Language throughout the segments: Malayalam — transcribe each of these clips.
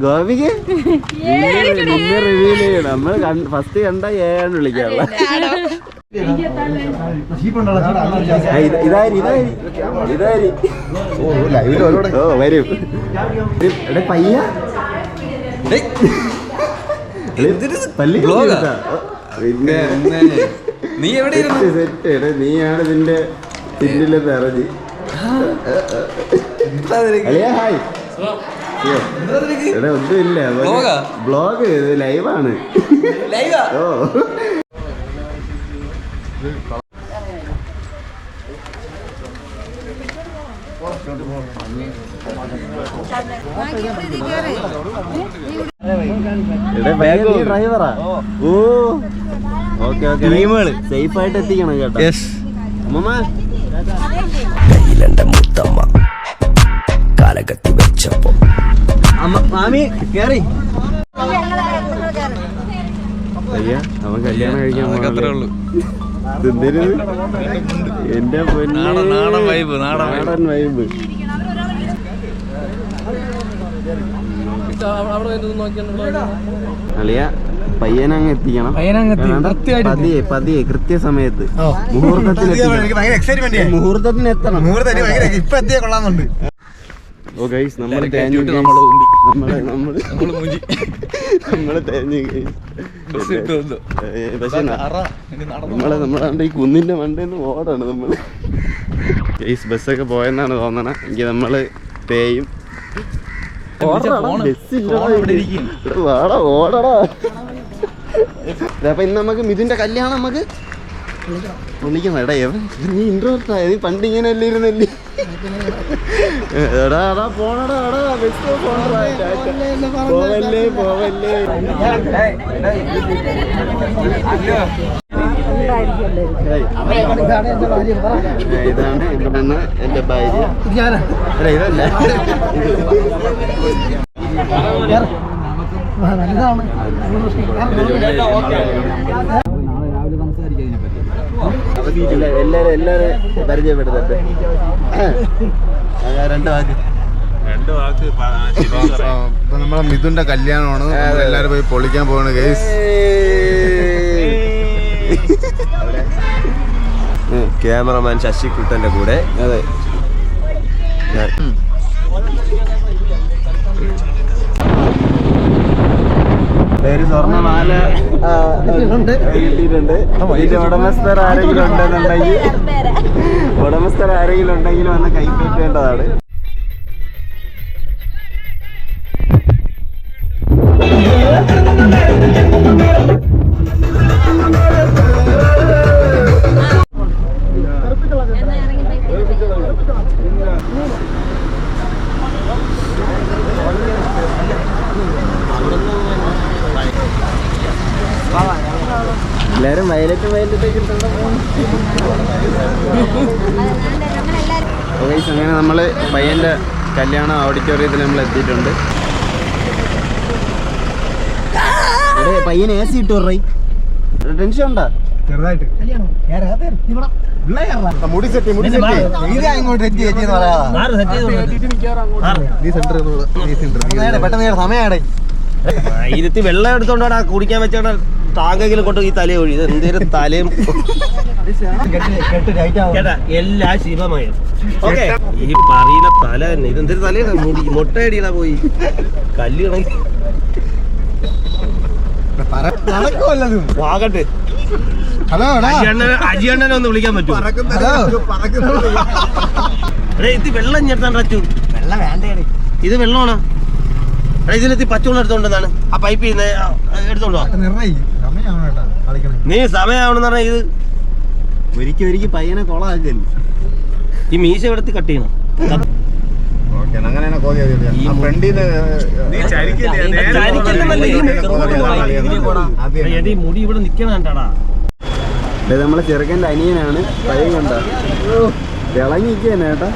ഗോപിക്ക് നിന്നെ റിവീൽ ചെയ്യണം. നമ്മള് ഫസ്റ്റ് കണ്ട ഏഴാണ് വിളിക്കാറുള്ള. വരും പയ്യ പിന്നെ നീ എവിടെ സെറ്റ് നീയാണ് ഇതിന്റെ പിന്നിലെ നിറഞ്ഞ്. ഹായ് എടാ ഒന്നുമില്ല, ബ്ലോഗ് ലൈവാണ്. ഓ ഡ്രൈവറാ? ഓ ഓക്കെ ഓക്കെ, സേഫ് ആയിട്ട് എത്തിക്കണം കേട്ടോ. അമ്മമ്മ കയ്യിലെന്റെ മുത്തമ്മ കാലകത്തി വെച്ചപ്പോ മാമി കേറി. അയ്യ അവൻ കല്യാണം കഴിക്കാൻ അത്രേ ഉള്ളൂ. എന്റെ നാടൻ വൈബ്. അളിയ പയ്യനങ്ങ് എത്തിക്കണം. പതിയെ കൃത്യസമയത്ത് മുഹൂർത്തത്തിന് എത്തണം. ഓ ഗൈസ് നമ്മള് തേഞ്ഞു. പക്ഷെ നമ്മളാണ്ട് ഈ കുന്നിന്റെ മണ്ടേന്ന് ഓടാണ് നമ്മള്. ഗൈസ് ബസ്സൊക്കെ പോയെന്നാണ് തോന്നണ. എങ്കിൽ നമ്മള് തേയും. ഓടടാ. അപ്പൊ ഇന്ന് നമുക്ക് മിഥുന്റെ കല്യാണം നമുക്ക് വിളിക്കണം. എടാ നീ ഇൻട്രോവേർട്ട് ആയ, നീ പണ്ട് ഇങ്ങനെ അല്ലേ ഇരുന്നല്ലേ? എടാ എടാ പോണടാ, എടാ ബസ് പോവല്ലേ പോവല്ലേ. ഇതാണ് ഇവിടുന്ന് എന്റെ ഭാര്യ. അല്ല ഇതല്ല, എല്ലാരും പരിചയപ്പെടുത്തട്ടെ. രണ്ട് വാക്ക്. ഇപ്പൊ നമ്മളെ മിഥുന്റെ കല്യാണമാണ്. എല്ലാരും പോയി പൊളിക്കാൻ പോവാണ് ഗൈസ്. ക്യാമറമാൻ ശശികുട്ടന്റെ കൂടെ. അതെ പേര് സ്വർണ്ണമാല കിട്ടിയിട്ടുണ്ട്. ഇതിന്റെ ഉടമസ്ഥർ ആരെങ്കിലും ഉണ്ടെങ്കിൽ വന്ന് കൈപ്പറ്റേണ്ടതാണ്. എല്ലാരും വയലറ്റൊക്കെ അങ്ങനെ നമ്മള് പയ്യന്റെ കല്യാണം ഓഡിറ്റോറിയത്തിൽ നമ്മൾ എത്തിയിട്ടുണ്ട്. പയ്യൻ AC ഇട്ടു പറയും. ടെൻഷൻ ഉണ്ടാ ചെറുതായിട്ട്. മുടി സെറ്റ് പെട്ടെന്ന് സമയാടേ. ഇരുത്തി വെള്ളം എടുത്തോണ്ടാ കുടിക്കാൻ വെച്ചോണ്ടാ ടാങ്കെങ്കിലും കൊണ്ട് ഈ തലയെ ഒഴി. ഇത് എന്തേലും തലയും എല്ലാ ശിവമയം. ഈ പറയുന്ന തല തന്നെ ഇതെന്തൊരു തലയാണ്. മുടി മുട്ടയടിയിലാ പോയി കല്ലുകണക്കി ആകട്ടെ. അജിയണ്ണനെ ഒന്ന് വിളിക്കാൻ പറ്റുമോ? ഇത് വെള്ളം ഞെടുത്താണ്ട് അച്ചു. വെള്ളം വേണ്ടേ? ഇത് വെള്ളമാണോ? ഇതിലെത്തി പച്ചവെള്ളം എടുത്തോണ്ടെന്നാണ് ആ പൈപ്പ് എടുത്തോണ്ടോ? നീ സമയമാവണെന്ന് പറഞ്ഞാൽ ഇത് ഒരിക്കൽ പയ്യനെ കൊളാക്കല്ലേ. ഈ മീശ എടുത്ത് കട്ട് ചെയ്യണം. മുടി ഇവിടെ നിക്കണാണ്ടാടാ. നമ്മളെ ചെറുക്കൻ്റെ അനിയനാണ്. പയ്യൻ കണ്ട തിളങ്ങിക്കാണ് കേട്ടാ.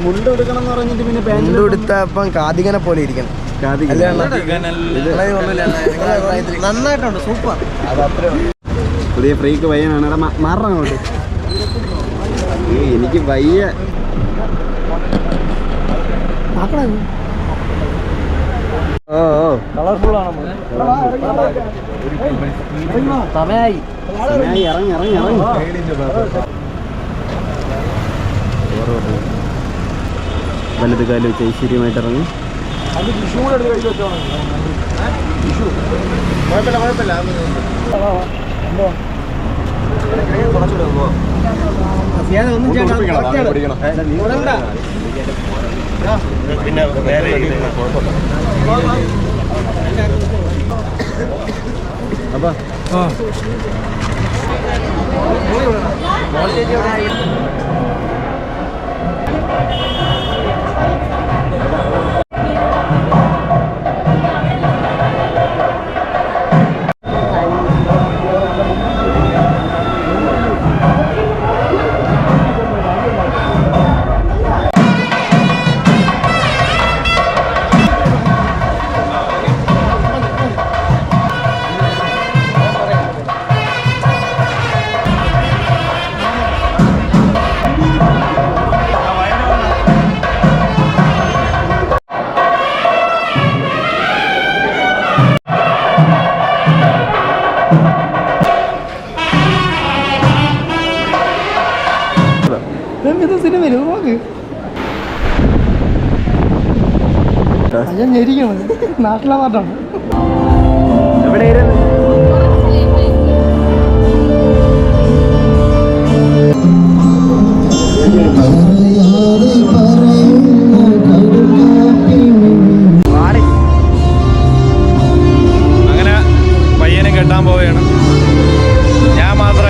മുണ്ട് എടുക്കണം എന്ന് പറഞ്ഞിട്ട് പിന്നെ പാൻറ് എടുത്തപ്പം കാതികനെ പോലെ ഇരിക്കണം. നന്നായിട്ടുണ്ട്, സൂപ്പർ. പുതിയ ഫ്രീക്ക് പയ്യനാണ്. എടാ മാറണം അങ്ങോട്ട്. എനിക്ക് വയ്യ. ഓ ഓ സമയായി ഇറങ്ങി ഇറങ്ങി ഇറങ്ങി വലത് കാലം വെച്ച് ഐശ്വര്യമായിട്ട് ഇറങ്ങി. പിന്നെ വേറെ അപ്പൊ നാട്ടിലെ പാട്ടാണ്. എവിടെയായിരുന്നു? അങ്ങനെ പയ്യനെ കെട്ടാൻ പോവുകയാണ്. ഞാൻ മാത്രം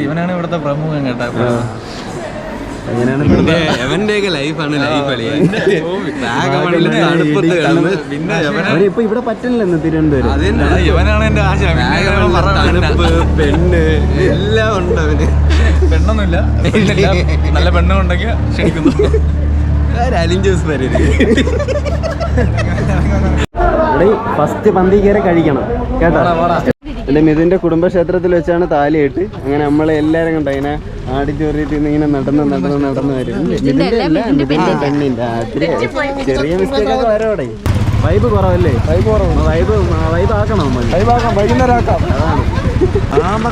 ഇവനാണ് ഇവിടുത്തെ പ്രമുഖൻ കേട്ടാ. എവന്റെയൊക്കെ ലൈഫാണ് ലൈഫ് ഇപ്പൊ ഇവിടെ പറ്റില്ല തിരുവനന്തപുരം. ഇവനാണ് എന്റെ ആശ. തണുപ്പ് പെണ്ണ് എല്ലാം ഉണ്ട് അവന്. പെണ്ണൊന്നുമില്ല, നല്ല പെണ്ണുണ്ടെങ്കിൽ ക്ഷണിക്കുന്നു. ഫസ്റ്റ് പന്തി കയറി കഴിക്കണം കേട്ടോ. എൻ്റെ മിഥുൻ്റെ കുടുംബക്ഷേത്രത്തിൽ വെച്ചാണ് താലിയിട്ട്. അങ്ങനെ നമ്മളെ എല്ലാവരും കണ്ടോ ഇങ്ങനെ ആഡിറ്റോറിയത്തിൽ നിന്ന് ഇങ്ങനെ നടന്ന് വരും. മിഥുൻ്റെ അല്ല, മിഥുൻ്റെ പെണ്ണിൻ്റെ ചെറിയ മിസ്റ്റേക്ക് ഒക്കെ വരോടെ. വൈബ് കുറവല്ലേ? വൈബ് ആക്കണം നമ്മൾ. അതാണ്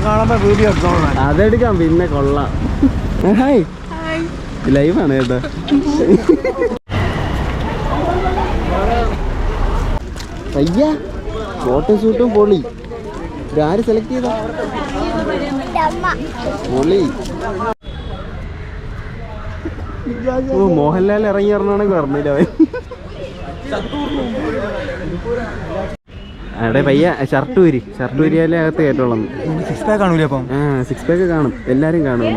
അതെടുക്കാം. പിന്നെ കൊള്ളാം. ഹായ്, ലൈവാണ് കേട്ടോ. അയ്യ ഫോട്ടോ ഷൂട്ടും പൊളി. ആര് സെലക്ട് ചെയ്താ? പൊളി. ഓ, മോഹൻലാൽ ഇറങ്ങി ഇറങ്ങണമെങ്കിൽ പറഞ്ഞില്ല അവൻ. അവിടെ പയ്യ ഷർട്ട് ഊരിയാലേ അകത്ത് കയറ്റുള്ളൂ. 6 pack കാണൂലേ അപ്പം? 6 pack കാണും, എല്ലാരും കാണും.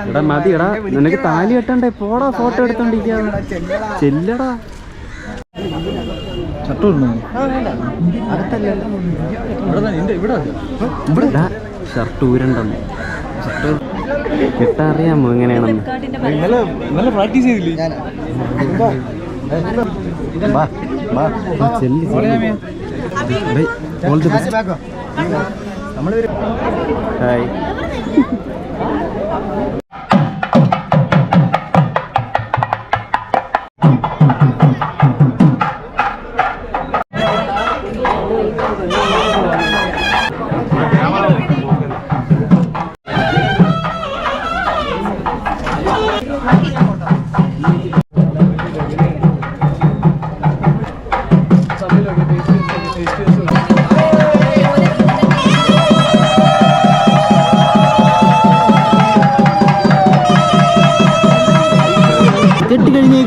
എടാ മതിയടാ, നിനക്ക് താലി കെട്ടണ്ടേ? പോടാ, ഫോട്ടോ എടുത്തോണ്ടിരിക്കാ. ചെല്ലടാ. ഷർട്ട് ഊരണ്ടെന്ന്. കെട്ടറിയാമോ എങ്ങനെയാണെന്ന്? പ്രാക്ടീസ് ചെയ്തില്ലേ? ഹായ്.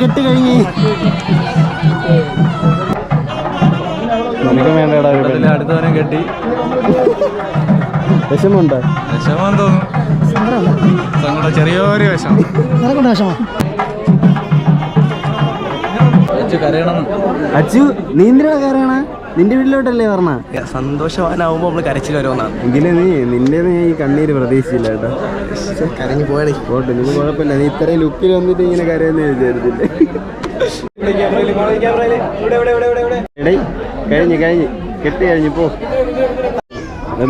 കെട്ട് കഴിഞ്ഞ് നിനക്ക് വേണ്ടടാ. അടുത്തവനെ കെട്ടി. വിഷമുണ്ടോ? വിഷമം തോന്നും. സങ്കടം, ചെറിയൊരു വിഷമം. അച്ചു, നീ എന്തിനാ കയറണ? നിന്റെ വീട്ടിലോട്ടല്ലേ പറഞ്ഞ? സന്തോഷവാനാവുമ്പോ നമ്മള് കരച്ചിൽ വരുമെന്നാണ്. എങ്കിലും നിന്റെ ഈ കണ്ണീര് പ്രതീക്ഷിച്ചില്ല കേട്ടോ. കരഞ്ഞു പോയടേ. പോട്ടെ, നീ കുഴപ്പമില്ല. നീ ഇത്രയും ലുക്കിൽ വന്നിട്ട് ഇങ്ങനെ കരയെന്ന് വിചാരിച്ചില്ലേ? എടേ, കഴിഞ്ഞ് കെട്ടി കഴിഞ്ഞു പോ.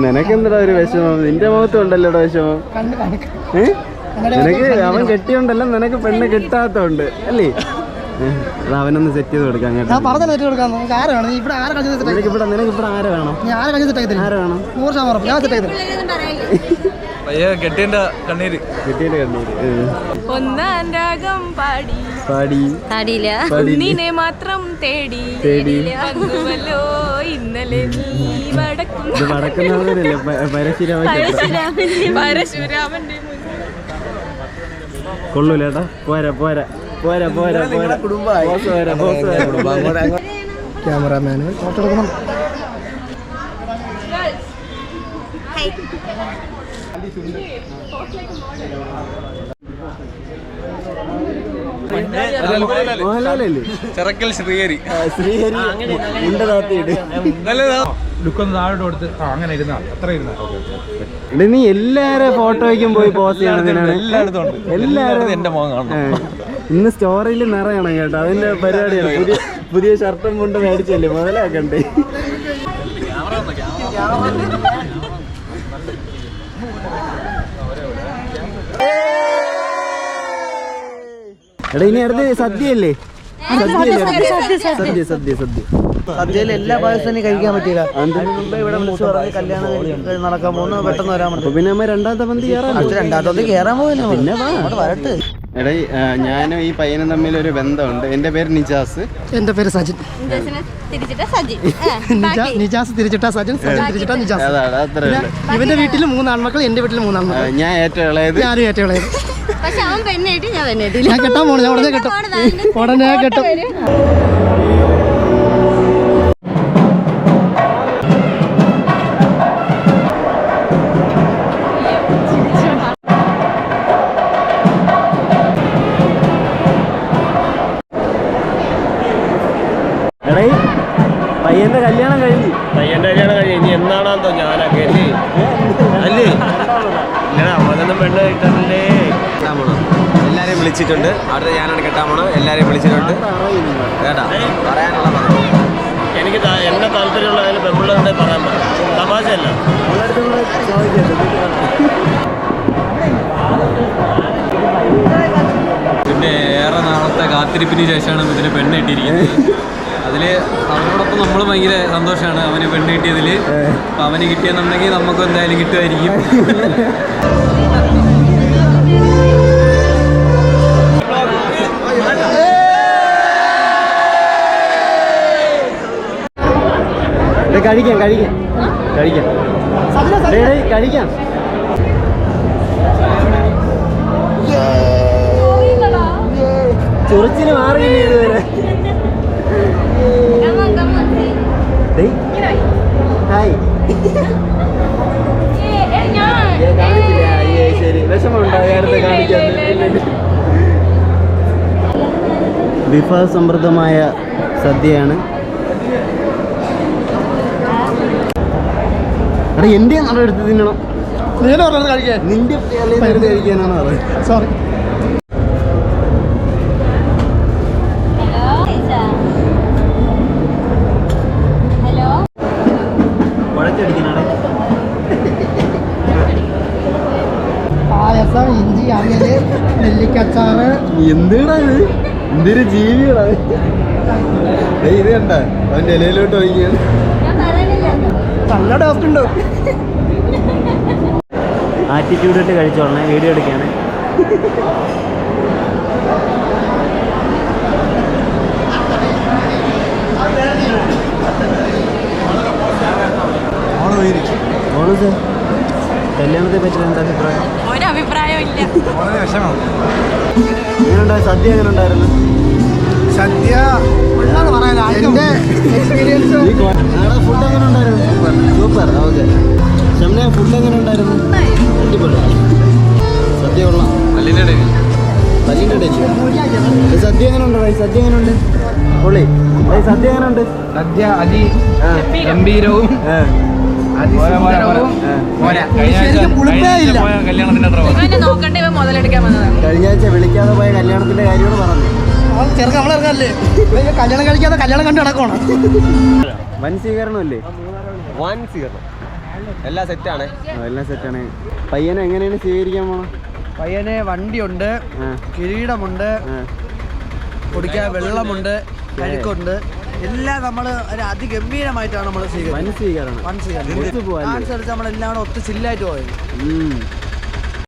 നിനക്കെന്താ ഒരു വിഷമം? നിന്റെ മുഖത്തുണ്ടല്ലോടാ വിഷമം. നിനക്ക് അവൻ കെട്ടിയോണ്ടല്ല നിനക്ക് പെണ്ണ് കിട്ടാത്തോണ്ട് അല്ലേ? അത് അവനൊന്ന് സെറ്റ് ചെയ്ത് കൊടുക്കാം കേട്ടോ. നിനക്ക് ഇവിടെ ആരെ വേണം? ആരെ വേണം? കെട്ടിന്റെ കണ്ണീര് ഒന്നാം രാഗം പാടി നിന്നെ മാത്രം തേടി വന്നുവല്ലോ ഇന്നലെ നീ വടക്കുന്നവരല്ലേ പരശുരാമന്റെ കൊള്ളൂലേട്ടാ. പോരാ പോരാ പോരാ പോരാ പോരാ കുടുംബമായി. ക്യാമറാമാന് ഫോട്ടോ എടുക്കണം. മോഹൻലാലല്ലേ? ചിറക്കൽ ശ്രീഹരി ശ്രീഹരി ഉണ്ട താത്തിയിട്ട് ലുക്കൊന്ന് താഴോട്ട് കൊടുത്ത് അങ്ങനെ ഇരുന്നാ അത്ര ഇരുന്നാ. നീ എല്ലാരും ഫോട്ടോയ്ക്കും പോയി പോസ്റ്റ് ചെയ്യണതിനാണ്. എല്ലാരും എന്റെ മോൻ കാണണം. ഇന്ന് സ്റ്റോറിയിൽ നിറയണം കേട്ടോ. അതിന്റെ പരിപാടിയാണ്. പുതിയ ഷർട്ടും കൊണ്ട് മേടിച്ചല്ലേ മുതലാക്കണ്ടേ. എടാ ഇനി അടുത്ത് സദ്യയല്ലേ? സദ്യ സദ്യ സദ്യ സദ്യയിൽ എല്ലാ പായസവും കഴിക്കാൻ പറ്റില്ല. മുമ്പേ ഇവിടെ വിളിച്ചു പറഞ്ഞ് കല്യാണം നടക്കാൻ പോകുന്നു, പെട്ടെന്ന് വരാൻ പറ്റും. പിന്നെ നമ്മ രണ്ടാമത്തെ പന്തി കയറാൻ പോകുന്നു. പിന്നെ വരട്ടെ. എടാ ഞാനും ഈ പയ്യനും തമ്മിൽ ഒരു ബന്ധമുണ്ട്. എന്റെ പേര് നിജാസ്. എന്റെ പേര് സജിൻ. നിജാസ് തിരിച്ചിട്ട സജിൻ, സജിൻ തിരിച്ചിട്ട നിജാസ്. അതാണ് അത്ര. ഇവന്റെ വീട്ടിൽ 3 ആൺമക്കൾ, എന്റെ വീട്ടിൽ 3 ആൺമക്കൾ. ഞാൻ ഏറ്റവും ഇളയത്. ഞാനും ഏറ്റവും ഇളയത്. ഞാൻ കെട്ടാൻ പോണു. ഞാൻ ഉടനെ കെട്ടും. ഉടനെ കെട്ടും. പയ്യന്റെ കല്യാണം കഴിഞ്ഞു. ഇനി എന്നാണോ ഞാനൊക്കെ അല്ലേ അവനൊന്നും പെണ്ണ് കിട്ടാനല്ലേ. എല്ലാരെയും വിളിച്ചിട്ടുണ്ട്. അടുത്ത ഞാനാണ് കെട്ടാൻ പോണത്. എല്ലാരെയും വിളിച്ചിട്ടുണ്ട് കേട്ടാ. പറയാനുള്ള എനിക്ക് എന്നെ താല്പര്യമുള്ള അതിൽ പെൺപിള്ളേരുടെ പറയാൻ പറ്റും. തമാശയല്ല. പിന്നെ ഏറെ നാളത്തെ കാത്തിരിപ്പിന് ശേഷമാണ് ഇതിന് പെണ്ണ് കിട്ടിയിരിക്കുന്നത്. അതിൽ അവരോടൊപ്പം നമ്മൾ ഭയങ്കര സന്തോഷമാണ് അവന് പെണ്ണ് കിട്ടിയതിൽ. അപ്പം അവന് കിട്ടിയെന്നുണ്ടെങ്കിൽ നമുക്ക് എന്തായാലും കിട്ടുമായിരിക്കും. കഴിക്കാം കഴിക്കാം കഴിക്കാം കഴിക്കാം. ചൊറിച്ചിന് മാറിയില്ല ഇതുവരെ. ഹായ്. ശരി, വിഷമമുണ്ടാകാത്ത കാണിക്കാൻ. വിഭവസമൃദ്ധമായ സദ്യയാണ്. എടാ എന്റെ നാളെ എടുത്ത് തിന്നണം. നിന്റെ എടുത്ത് കഴിക്കാനാണ് പറയുന്നത്. സോറി. പായസം, ഇഞ്ചി, അവിയല്, നെല്ലിക്കച്ചാറ്. എന്തിനാ ഇത്? എന്തൊരു ജീവികളാ ഇത്. കണ്ട അവന്റെ ഇലയിലോട്ട് ഒഴിക്കുകയാണ്. നല്ല ടേസ്റ്റ് ഉണ്ട്. ആറ്റിറ്റ്യൂഡ് ഇട്ട് കഴിച്ചോളണേ. വീഡിയോ എടുക്കാണ്. കല്യാണത്തെ പറ്റി എന്താ അഭിപ്രായം? ഒരഭിപ്രായം ഇല്ല. എങ്ങനെയുണ്ടായി സദ്യ? എങ്ങനെ ഉണ്ടായിരുന്നു സദ്യ? എന്റെ എക്സ്പീരിയൻസ്. ഫുഡ് എങ്ങനെ ഉണ്ടായിരുന്നു? സൂപ്പർ. ഓക്കെ ഷംന, ഫുഡ് എങ്ങനെ ഉണ്ടായിരുന്നു? അടിപൊളി. സദ്യ കൊള്ളാം. പല്ലിൻ്റെ ഇടയിൽ സദ്യ എങ്ങനെ ഉണ്ട്? സദ്യ എങ്ങനെ ഉണ്ട്? പൊള്ളി. സദ്യ എങ്ങനെ ഉണ്ട്? സദ്യ ഗംഭീരവും കഴിഞ്ഞ ആഴ്ച വിളിക്കാതെ പോയ കല്യാണത്തിന്റെ കാര്യമാണ് പറഞ്ഞു. ചെറുക്ക നമ്മളിറങ്ങല്ലേ? കല്യാണം കഴിക്കാതെ കല്യാണം കണ്ട് നടക്കണം. വൻ സ്വീകരണമല്ലേ? വൻ സ്വീകരണം. എല്ലാം സെറ്റാണ്. എല്ലാം സെറ്റാണ്. പയ്യനെ എങ്ങനെയാണ് സ്വീകരിക്കാൻ പോണം? പയ്യനെ വണ്ടിയുണ്ട്, കിരീടമുണ്ട്, കുടിക്കാൻ വെള്ളമുണ്ട്, കഴുക്കുണ്ട്, എല്ലാം നമ്മൾ ഒരു അതിഗംഭീരമായിട്ടാണ് നമ്മൾ സ്വീകരിക്കുന്നത്. വൻ സ്വീകരണം. ഡാൻസ് കളിച്ച് നമ്മളെല്ലാം കൂടെ ഒത്ത് ചില്ലായിട്ട് പോയത്.